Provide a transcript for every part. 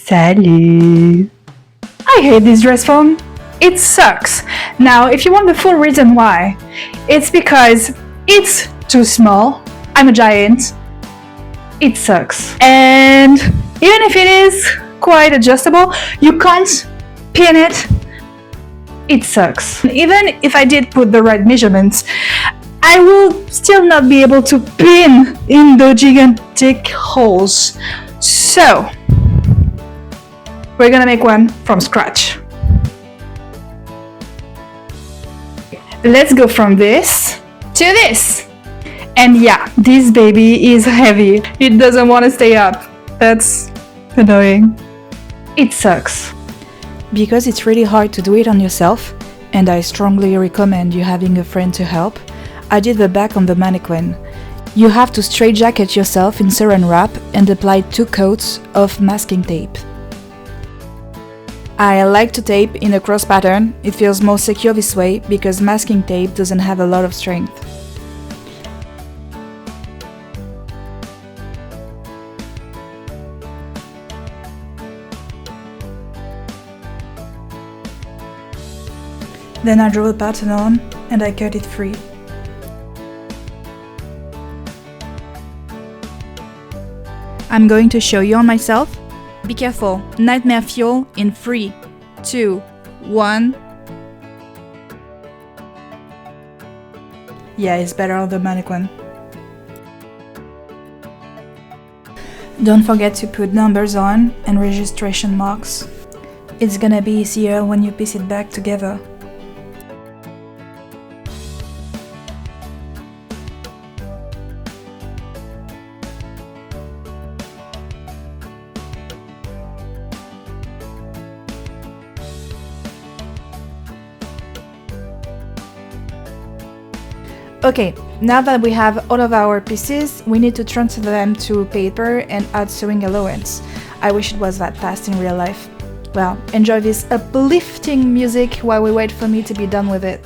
Salut! I hate this dress form. It sucks. Now, if you want the full reason why, it's because it's too small. I'm a giant. It sucks. And even if it is quite adjustable, you can't pin it. It sucks. Even if I did put the right measurements, I will still not be able to pin in the gigantic holes. So, we're gonna make one from scratch. Let's go from this to this. And yeah, this baby is heavy. It doesn't want to stay up. That's annoying. It sucks. Because it's really hard to do it on yourself, and I strongly recommend you having a friend to help, I did the back on the mannequin. You have to straitjacket yourself in saran wrap and apply 2 coats of masking tape. I like to tape in a cross pattern. It feels more secure this way because masking tape doesn't have a lot of strength. Then I draw the pattern on and I cut it free. I'm going to show you on myself. Be careful, nightmare fuel in 3, 2, 1. Yeah, it's better on the mannequin. Don't forget to put numbers on and registration marks. It's gonna be easier when you piece it back together. Okay, now that we have all of our pieces, we need to transfer them to paper and add sewing allowance. I wish it was that fast in real life. Well, enjoy this uplifting music while we wait for me to be done with it.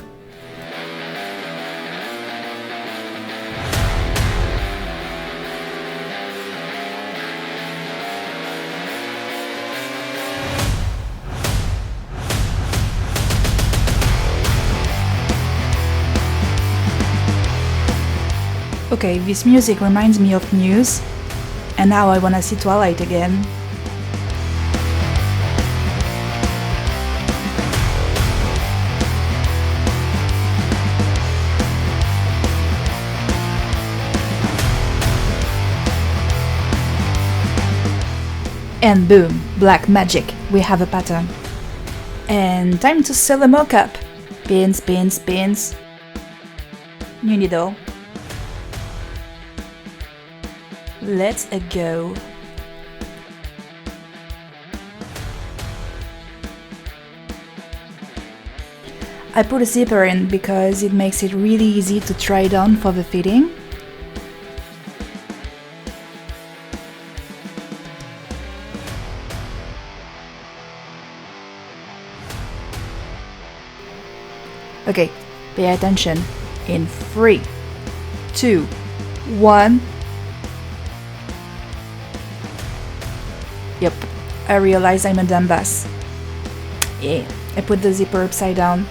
Okay, this music reminds me of Muse, and now I wanna see Twilight again. And boom, black magic, we have a pattern. And time to sew the mock-up. Pins, pins, pins. New needle. Let's go. I put a zipper in because it makes it really easy to try it on for the fitting. Okay, pay attention. In 3, 2, 1. Yep, I realize I'm a dumbass. Yeah, I put the zipper upside down.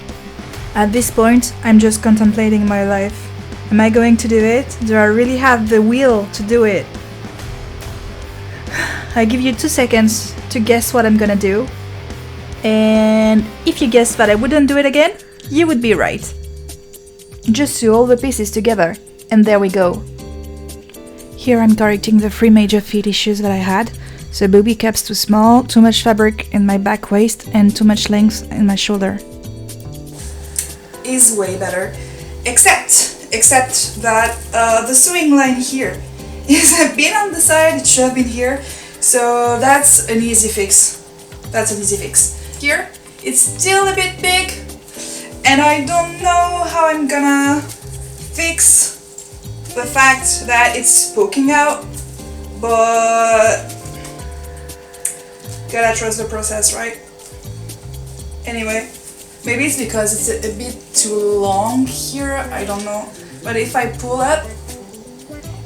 At this point, I'm just contemplating my life. Am I going to do it? Do I really have the will to do it? I give you 2 seconds to guess what I'm gonna do. And if you guessed that I wouldn't do it again, you would be right. Just sew all the pieces together, and there we go. Here I'm correcting the 3 major fit issues that I had. So booby cap's too small, too much fabric in my back waist, and too much length in my shoulder. Is way better, except that the sewing line here is a bit on the side. It should have been here, so that's an easy fix. Here, it's still a bit big, and I don't know how I'm gonna fix the fact that it's poking out, but gotta trust the process, right? Anyway, maybe it's because it's a bit too long here, I don't know. But if I pull up,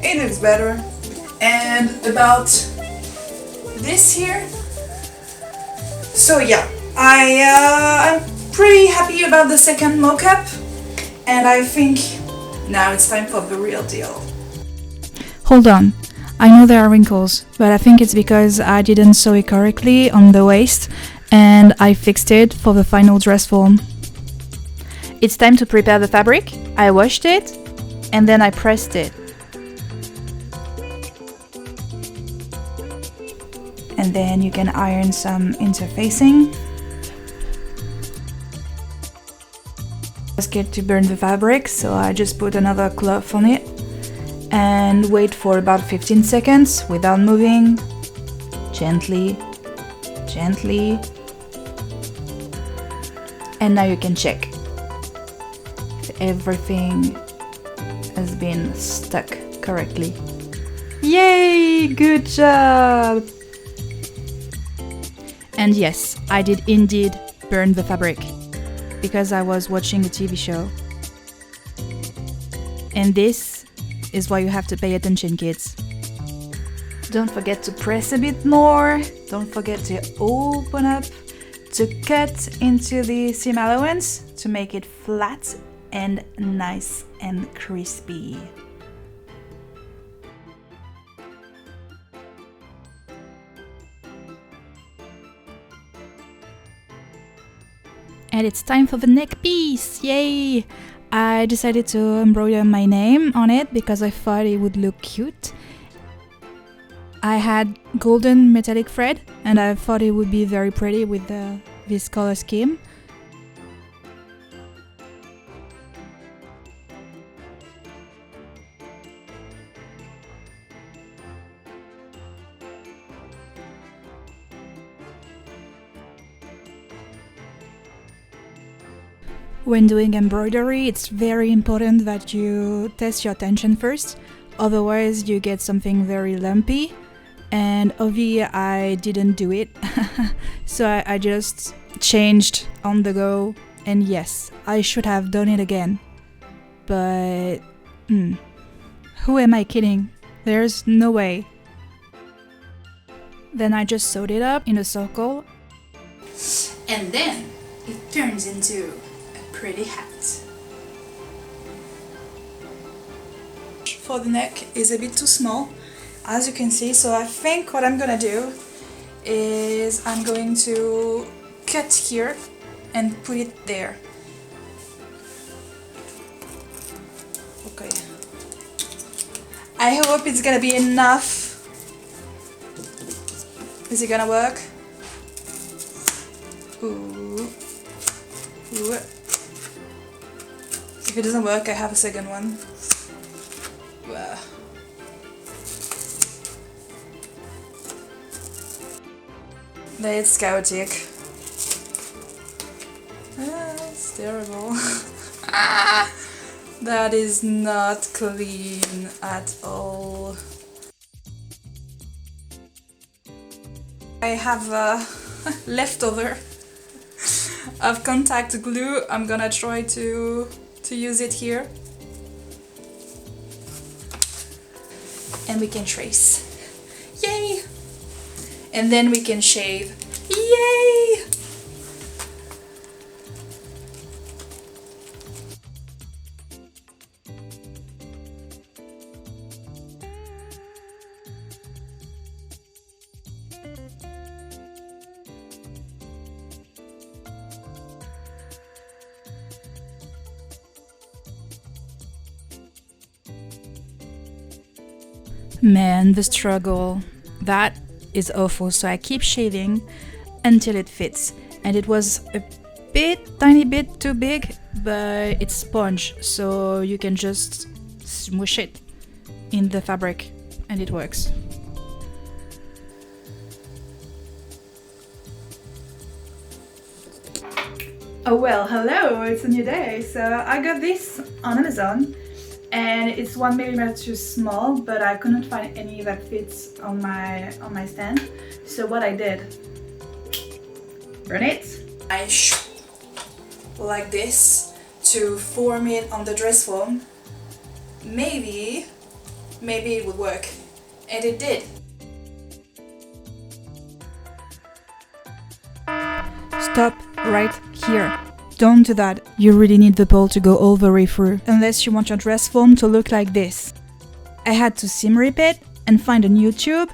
it looks better. And about this here, So yeah, I'm pretty happy about the second mock-up, and I think now it's time for the real deal. Hold on. I know there are wrinkles, but I think it's because I didn't sew it correctly on the waist and I fixed it for the final dress form. It's time to prepare the fabric. I washed it and then I pressed it. And then you can iron some interfacing. I was scared to burn the fabric, so I just put another cloth on it and wait for about 15 seconds without moving. Gently, gently. And now you can check if everything has been stuck correctly. Yay! Good job! And yes, I did indeed burn the fabric because I was watching a TV show. And this is why you have to pay attention, kids. Don't forget to press a bit more. Don't forget to open up, to cut into the seam allowance to make it flat and nice and crispy. And it's time for the neck piece! Yay! I decided to embroider my name on it because I thought it would look cute. I had golden metallic thread and I thought it would be very pretty with this color scheme. When doing embroidery, it's very important that you test your tension first, otherwise you get something very lumpy. And obviously I didn't do it, so I just changed on the go, and yes, I should have done it again. But who am I kidding? There's no way. Then I just sewed it up in a circle. And then it turns into pretty hat. For the neck is a bit too small, as you can see, so I think what I'm gonna do is I'm going to cut here and put it there. Okay. I hope it's gonna be enough. Is it gonna work? Ooh. Ooh. If it doesn't work, I have a second one. Wow. It's chaotic. It's terrible. That is not clean at all. I have a leftover of contact glue. I'm gonna try to use it here. And we can trace. Yay! And then we can shave. Yay! Man, the struggle. That is awful, so I keep shaving until it fits. And it was a tiny bit too big, but it's sponge, so you can just smush it in the fabric and it works. Oh well, hello, it's a new day. So I got this on Amazon and it's 1 mm too small, but I couldn't find any that fits on my stand. So what I did, burn it. I like this to form it on the dress form. Maybe it would work. And it did. stop right here. Don't do that. You really need the ball to go all the way through, unless you want your dress form to look like this. I had to sim rip it and find a new tube,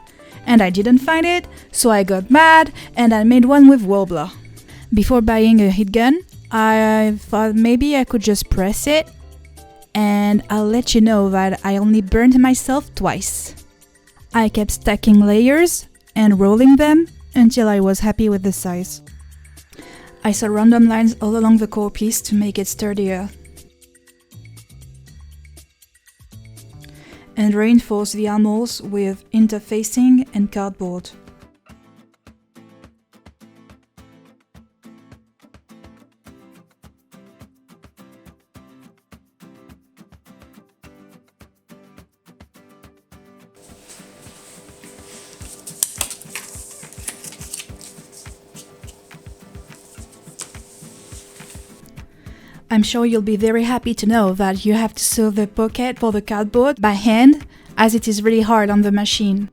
and I didn't find it, so I got mad and I made one with Wobbler. Before buying a heat gun, I thought maybe I could just press it, and I'll let you know that I only burned myself twice. I kept stacking layers and rolling them until I was happy with the size. I saw random lines all along the core piece to make it sturdier, and reinforce the armholes with interfacing and cardboard. I'm sure you'll be very happy to know that you have to sew the pocket for the cardboard by hand, as it is really hard on the machine.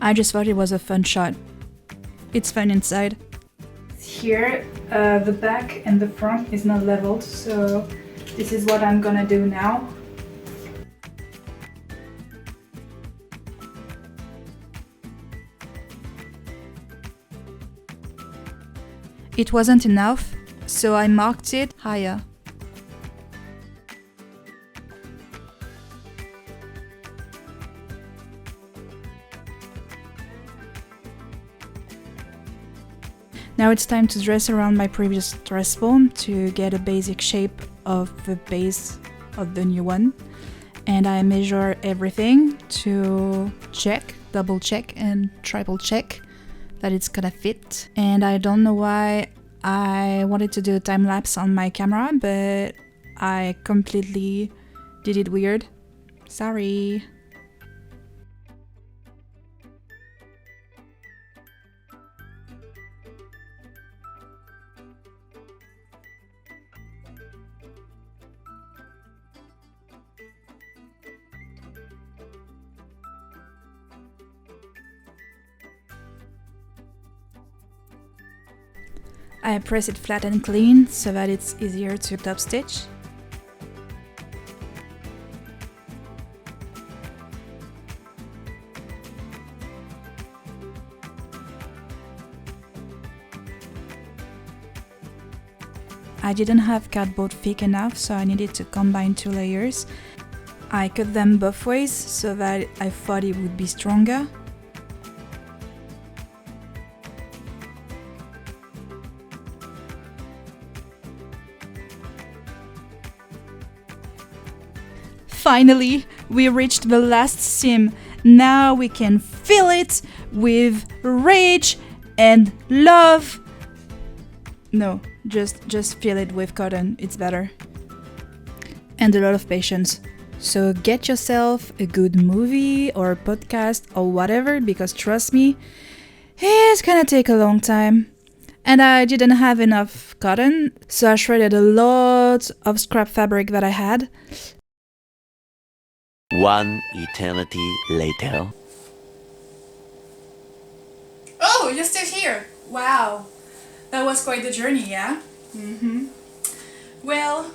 I just thought it was a fun shot. It's fun inside. Here, the back and the front is not leveled, so this is what I'm gonna do now. It wasn't enough, so I marked it higher. Now it's time to dress around my previous dress form to get a basic shape of the base of the new one. And I measure everything to check, double check and triple check that it's gonna fit. And I don't know why I wanted to do a time lapse on my camera, but I completely did it weird. Sorry. I press it flat and clean so that it's easier to top stitch. I didn't have cardboard thick enough, so I needed to combine two layers. I cut them both ways so that I thought it would be stronger. Finally, we reached the last seam. Now we can fill it with rage and love. No, just fill it with cotton, it's better. And a lot of patience. So get yourself a good movie or podcast or whatever, because trust me, it's gonna take a long time. And I didn't have enough cotton, so I shredded a lot of scrap fabric that I had. One eternity later. Oh, you're still here! Wow, that was quite the journey, yeah? Well,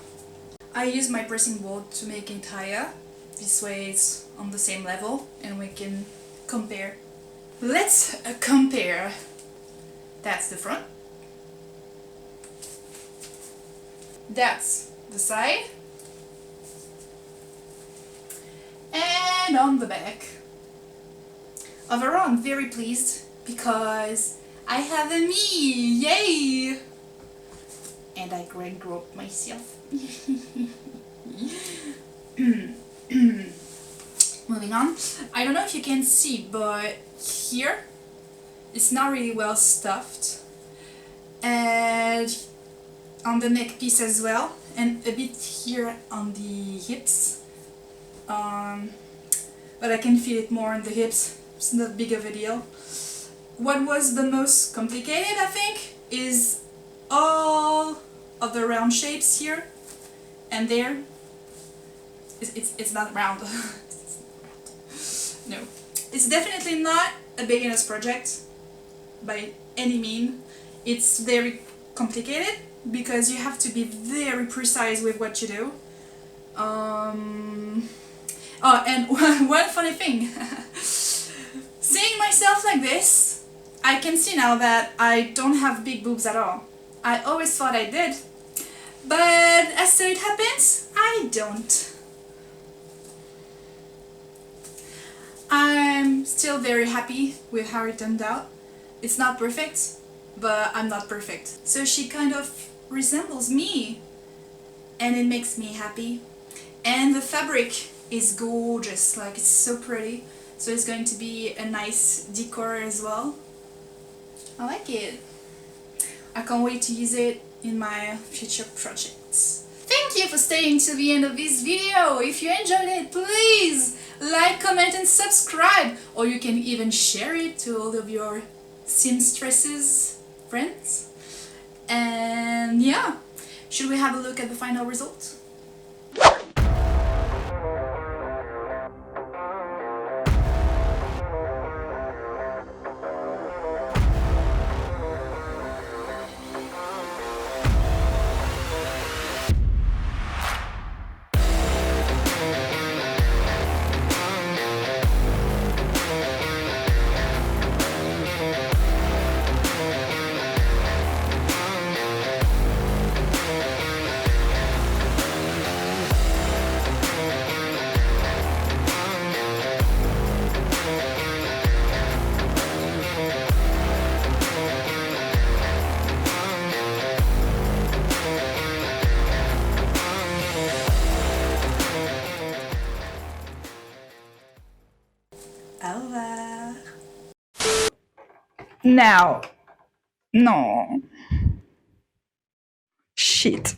I use my pressing board to make it higher. This way it's on the same level and we can compare. Let's compare. That's the front. That's the side. And on the back. Overall, I'm very pleased because I have a me! Yay! And I grand groped myself. Moving on. I don't know if you can see, but here it's not really well stuffed. And on the neck piece as well, and a bit here on the hips. But I can feel it more on the hips. It's not big of a deal. What was the most complicated, I think, is all of the round shapes here and there. It's not round. No, it's definitely not a beginner's project by any mean. It's very complicated because you have to be very precise with what you do. Oh, and one funny thing. Seeing myself like this, I can see now that I don't have big boobs at all. I always thought I did, but as so it happens, I don't. I'm still very happy with how it turned out. It's not perfect, but I'm not perfect. So she kind of resembles me, and it makes me happy. And the fabric is gorgeous, like it's so pretty. So it's going to be a nice decor as well. I like it. I can't wait to use it in my future projects. Thank you for staying to the end of this video. If you enjoyed it, please like, comment and subscribe, or you can even share it to all of your seamstresses friends. And yeah, should we have a look at the final result? Au revoir. Now. No. Shit.